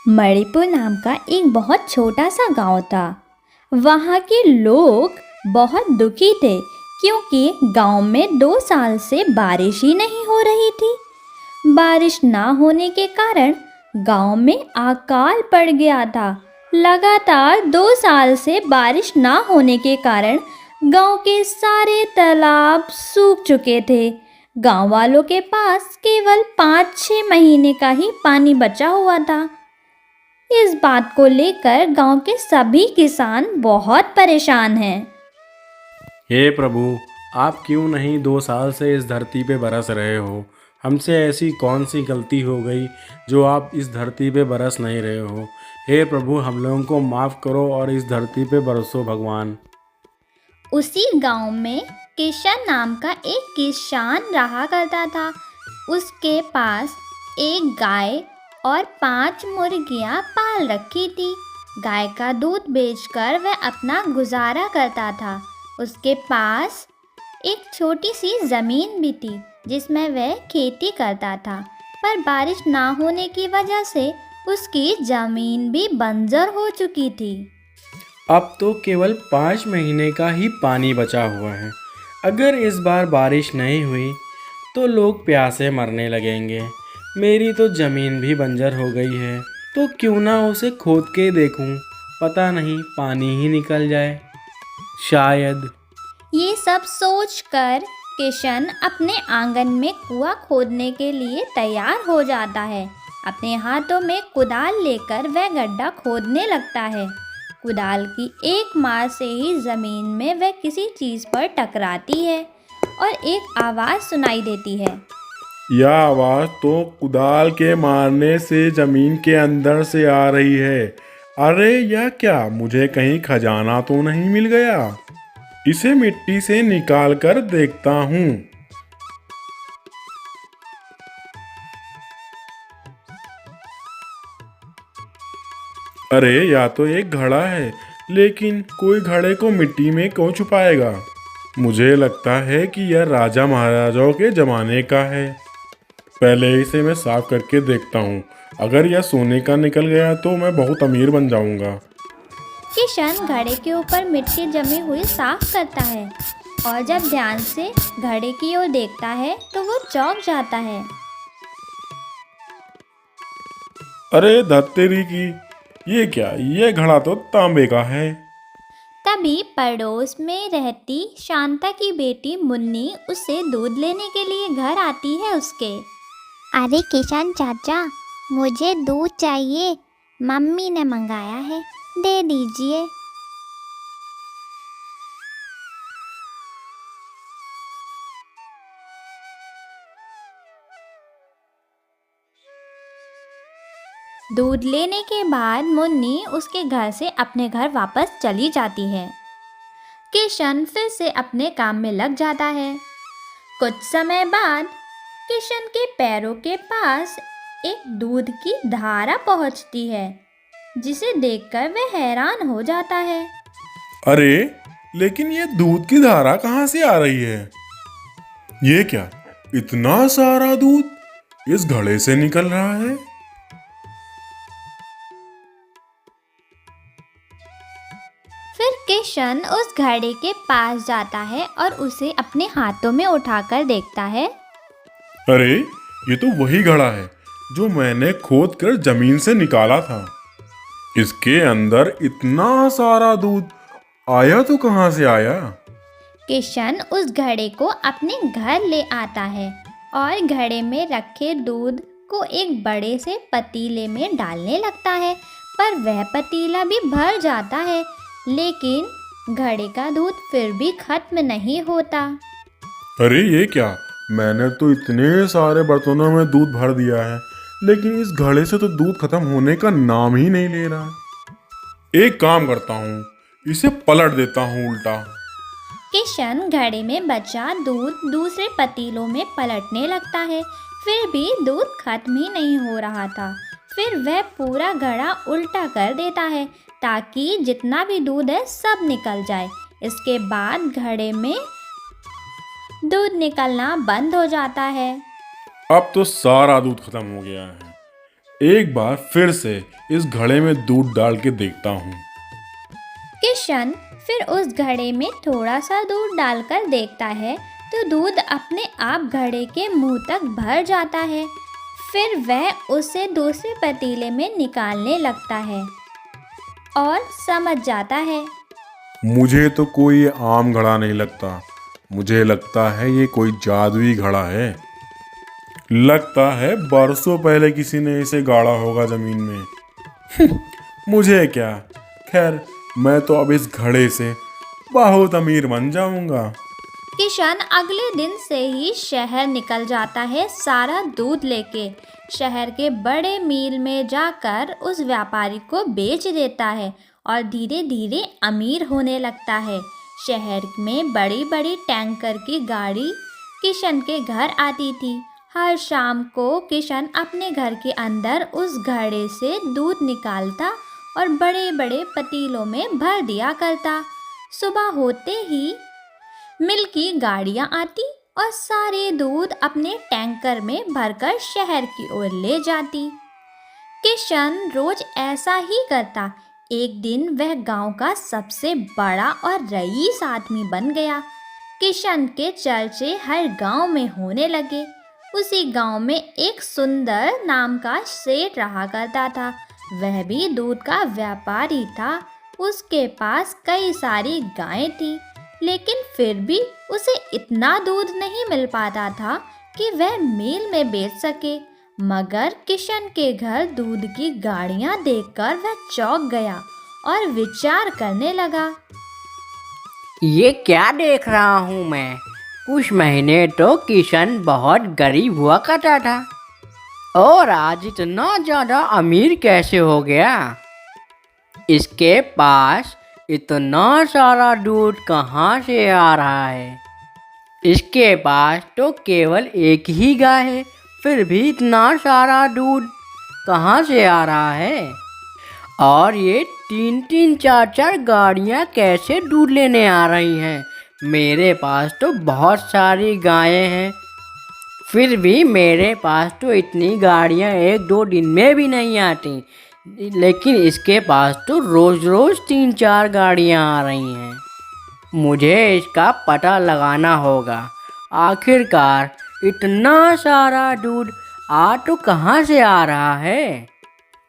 मणिपुर नाम का एक बहुत छोटा सा गांव था। वहाँ के लोग बहुत दुखी थे क्योंकि गांव में 2 साल से बारिश ही नहीं हो रही थी। बारिश ना होने के कारण गांव में अकाल पड़ गया था। लगातार 2 साल से बारिश ना होने के कारण गांव के सारे तालाब सूख चुके थे। गांव वालों के पास केवल 5-6 महीने का ही पानी बचा हुआ था। इस बात को लेकर गांव के सभी किसान बहुत परेशान हैं। हे प्रभु, आप क्यों नहीं 2 साल से इस धरती पे बरस रहे हो? हमसे ऐसी कौन सी गलती हो गई जो आप इस धरती पे बरस नहीं रहे हो? हे प्रभु, हम लोगों को माफ़ करो और इस धरती पे बरसो भगवान। उसी गांव में किशन नाम का एक किसान रहा करता था। उसके पास एक गाय और 5 मुर्गियां पाल रखी थी। गाय का दूध बेचकर वह अपना गुजारा करता था। उसके पास एक छोटी सी ज़मीन भी थी जिसमें वह खेती करता था, पर बारिश ना होने की वजह से उसकी ज़मीन भी बंजर हो चुकी थी। अब तो केवल 5 महीने का ही पानी बचा हुआ है। अगर इस बार बारिश नहीं हुई तो लोग प्यासे मरने लगेंगे। मेरी तो ज़मीन भी बंजर हो गई है, तो क्यों ना उसे खोद के देखूं? पता नहीं पानी ही निकल जाए शायद। ये सब सोचकर किशन अपने आंगन में कुआं खोदने के लिए तैयार हो जाता है। अपने हाथों में कुदाल लेकर वह गड्ढा खोदने लगता है। कुदाल की एक मार से ही ज़मीन में वह किसी चीज़ पर टकराती है और एक आवाज़ सुनाई देती है। यह आवाज़ तो कुदाल के मारने से जमीन के अंदर से आ रही है। अरे यह क्या, मुझे कहीं खजाना तो नहीं मिल गया? इसे मिट्टी से निकाल कर देखता हूँ। अरे यह तो एक घड़ा है, लेकिन कोई घड़े को मिट्टी में क्यों छुपाएगा? मुझे लगता है कि यह राजा महाराजाओं के ज़माने का है। पहले इसे मैं साफ करके देखता हूँ। अगर यह सोने का निकल गया तो मैं बहुत अमीर बन जाऊंगा। किशन घड़े के ऊपर मिट्टी जमी हुई साफ करता है और जब ध्यान से घड़े की ओर देखता है तो वो चौंक जाता है। अरे धत्तेरी की, ये क्या, ये घड़ा तो तांबे का है। तभी पड़ोस में रहती शांता की बेटी मुन्नी उससे दूध लेने के लिए घर आती है उसके। अरे किशन चाचा, मुझे दूध चाहिए। मम्मी ने मंगाया है, दे दीजिए। दूध लेने के बाद मुन्नी उसके घर से अपने घर वापस चली जाती है। किशन फिर से अपने काम में लग जाता है। कुछ समय बाद किशन के पैरों के पास एक दूध की धारा पहुंचती है, जिसे देखकर वह हैरान हो जाता है। अरे लेकिन ये दूध की धारा कहाँ से आ रही है? ये क्या, इतना सारा दूध इस घड़े से निकल रहा है? फिर किशन उस घड़े के पास जाता है और उसे अपने हाथों में उठाकर देखता है। अरे ये तो वही घड़ा है जो मैंने खोद कर जमीन से निकाला था। इसके अंदर इतना सारा दूध आया तो कहाँ से आया? किशन उस घड़े को अपने घर ले आता है और घड़े में रखे दूध को एक बड़े से पतीले में डालने लगता है, पर वह पतीला भी भर जाता है, लेकिन घड़े का दूध फिर भी खत्म नहीं होता। अरे ये क्या, मैंने तो इतने सारे बर्तनों में दूध भर दिया है, लेकिन इस घड़े से तो दूध खत्म होने का नाम ही नहीं ले रहा। एक काम करता हूँ, इसे पलट देता हूँ उल्टा। किशन घड़े में बचा दूध दूसरे पतीलों में पलटने लगता है, फिर भी दूध खत्म ही नहीं हो रहा था। फिर वह पूरा घड़ा उल्टा कर देता है ताकि जितना भी दूध है सब निकल जाए। इसके बाद घड़े में दूध निकलना बंद हो जाता है। अब तो सारा दूध खत्म हो गया है। एक बार फिर से इस घड़े में दूध डाल के देखता हूँ। किशन फिर उस घड़े में थोड़ा सा दूध डालकर देखता है तो दूध अपने आप घड़े के मुंह तक भर जाता है। फिर वह उसे दूसरे पतीले में निकालने लगता है और समझ जाता है। मुझे तो कोई आम घड़ा नहीं लगता, मुझे लगता है ये कोई जादुई घड़ा है। लगता है बरसों पहले किसी ने इसे गाड़ा होगा जमीन में। मुझे क्या, खैर मैं तो अब इस घड़े से बहुत अमीर बन जाऊंगा। किशन अगले दिन से ही शहर निकल जाता है सारा दूध लेके। शहर के बड़े मील में जाकर उस व्यापारी को बेच देता है और धीरे धीरे अमीर होने लगता है। शहर में बड़ी बड़ी टैंकर की गाड़ी किशन के घर आती थी। हर शाम को किशन अपने घर के अंदर उस घड़े से दूध निकालता और बड़े बड़े पतीलों में भर दिया करता। सुबह होते ही मिल की गाड़ियाँ आती और सारे दूध अपने टैंकर में भरकर शहर की ओर ले जाती। किशन रोज ऐसा ही करता। एक दिन वह गांव का सबसे बड़ा और रईस आदमी बन गया। किशन के चर्चे हर गांव में होने लगे। उसी गांव में एक सुंदर नाम का सेठ रहा करता था। वह भी दूध का व्यापारी था। उसके पास कई सारी गायें थी, लेकिन फिर भी उसे इतना दूध नहीं मिल पाता था कि वह मील में बेच सके। मगर किशन के घर दूध की गाड़ियां देखकर वह चौंक गया और विचार करने लगा। ये क्या देख रहा हूँ मैं? कुछ महीने तो किशन बहुत गरीब हुआ करता था और आज इतना ज़्यादा अमीर कैसे हो गया? इसके पास इतना सारा दूध कहाँ से आ रहा है? इसके पास तो केवल एक ही गाय है, फिर भी इतना सारा दूध कहाँ से आ रहा है? और ये 3-3, 4-4 गाड़ियाँ कैसे दूध लेने आ रही हैं? मेरे पास तो बहुत सारी गायें हैं, फिर भी मेरे पास तो इतनी गाड़ियाँ 1-2 दिन में भी नहीं आती, लेकिन इसके पास तो रोज़ रोज़ 3-4 गाड़ियाँ आ रही हैं। मुझे इसका पता लगाना होगा। आखिरकार इतना सारा दूध आ तो कहाँ से आ रहा है?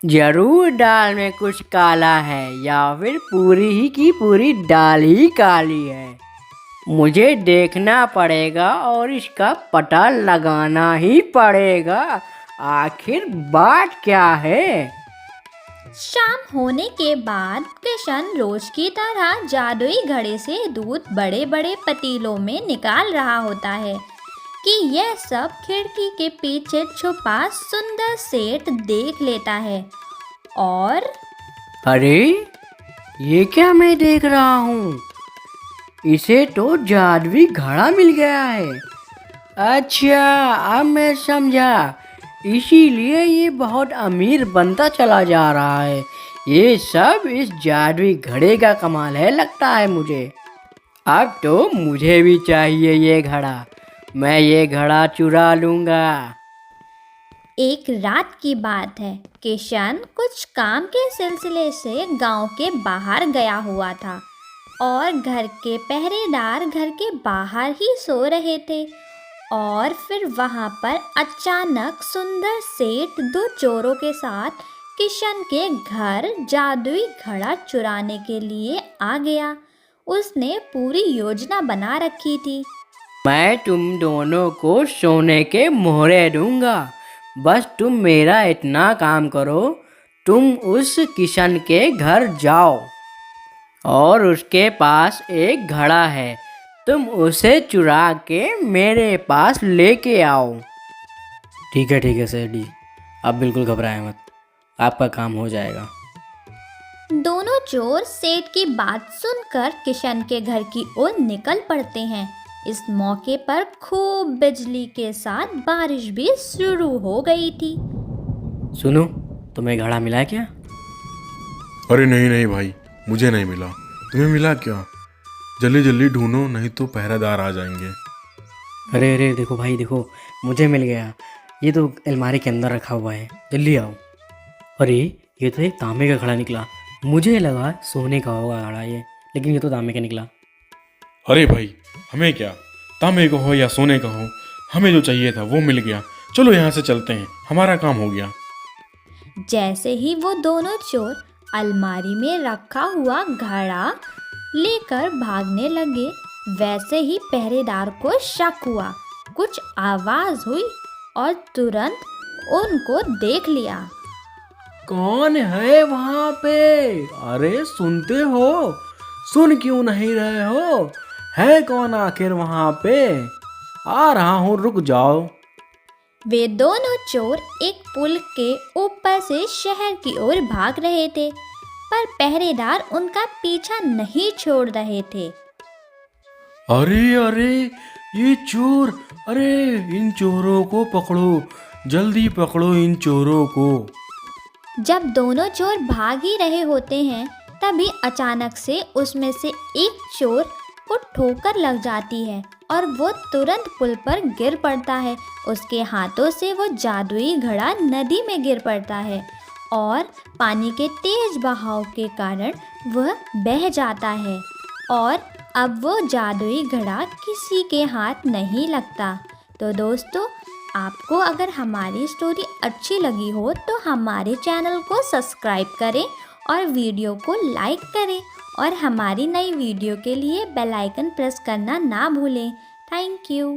जरूर दाल में कुछ काला है या फिर पूरी ही की पूरी दाल ही काली है। मुझे देखना पड़ेगा और इसका पता लगाना ही पड़ेगा। आखिर बात क्या है? शाम होने के बाद किशन रोज की तरह जादुई घड़े से दूध बड़े बड़े पतीलों में निकाल रहा होता है कि यह सब खिड़की के पीछे छुपा सुंदर सेठ देख लेता है। और अरे ये क्या मैं देख रहा हूँ? इसे तो जादुई घड़ा मिल गया है। अच्छा, अब मैं समझा, इसीलिए ये बहुत अमीर बनता चला जा रहा है। ये सब इस जादुई घड़े का कमाल है लगता है मुझे। अब तो मुझे भी चाहिए ये घड़ा। मैं ये घड़ा चुरा लूँगा। एक रात की बात है। किशन कुछ काम के सिलसिले से गांव के बाहर गया हुआ था और घर के पहरेदार घर के बाहर ही सो रहे थे। और फिर वहां पर अचानक सुंदर सेठ 2 चोरों के साथ किशन के घर जादुई घड़ा चुराने के लिए आ गया। उसने पूरी योजना बना रखी थी। मैं तुम दोनों को सोने के मोहरे दूंगा। बस तुम मेरा इतना काम करो, तुम उस किशन के घर जाओ और उसके पास एक घड़ा है, तुम उसे चुरा के मेरे पास लेके आओ। ठीक है सेठ जी, आप बिल्कुल घबराएं मत, आपका काम हो जाएगा। दोनों चोर सेठ की बात सुनकर किशन के घर की ओर निकल पड़ते हैं। इस मौके पर खूब बिजली के साथ बारिश भी शुरू हो गई थी। सुनो, तुम्हें घड़ा मिला क्या? अरे नहीं नहीं भाई, मुझे नहीं मिला। तुम्हें मिला क्या? जल्दी जल्दी ढूंढो, नहीं तो पहरेदार आ जाएंगे। अरे देखो भाई, देखो मुझे मिल गया। ये तो अलमारी के अंदर रखा हुआ है, जल्दी आओ। अरे ये तो एक तांबे का घड़ा निकला। मुझे लगा सोने का होगा घड़ा ये, लेकिन ये तो तांबे का निकला। अरे भाई, हमें क्या, तांबे का हो या सोने का हो, हमें जो चाहिए था वो मिल गया। चलो यहाँ से चलते हैं, हमारा काम हो गया। जैसे ही वो दोनों चोर अलमारी में रखा हुआ घड़ा लेकर भागने लगे, वैसे ही पहरेदार को शक हुआ। कुछ आवाज हुई और तुरंत उनको देख लिया। कौन है वहाँ पे? अरे सुनते हो? सुन क्यों नहीं रहे हो? है कौन आखिर वहाँ पे? आ रहा हूँ, रुक जाओ। वे दोनों चोर एक पुल के ऊपर से शहर की ओर भाग रहे थे, पर पहरेदार उनका पीछा नहीं छोड़ रहे थे। अरे अरे, ये चोर! अरे इन चोरों को पकड़ो, जल्दी पकड़ो इन चोरों को। जब दोनों चोर भाग ही रहे होते हैं, तभी अचानक से उसमें से एक चोर को ठोकर लग जाती है और वो तुरंत पुल पर गिर पड़ता है। उसके हाथों से वो जादुई घड़ा नदी में गिर पड़ता है और पानी के तेज बहाव के कारण वह बह जाता है और अब वो जादुई घड़ा किसी के हाथ नहीं लगता। तो दोस्तों, आपको अगर हमारी स्टोरी अच्छी लगी हो तो हमारे चैनल को सब्सक्राइब करें और वीडियो को लाइक करें और हमारी नई वीडियो के लिए बेल आइकन प्रेस करना ना भूलें। Thank you.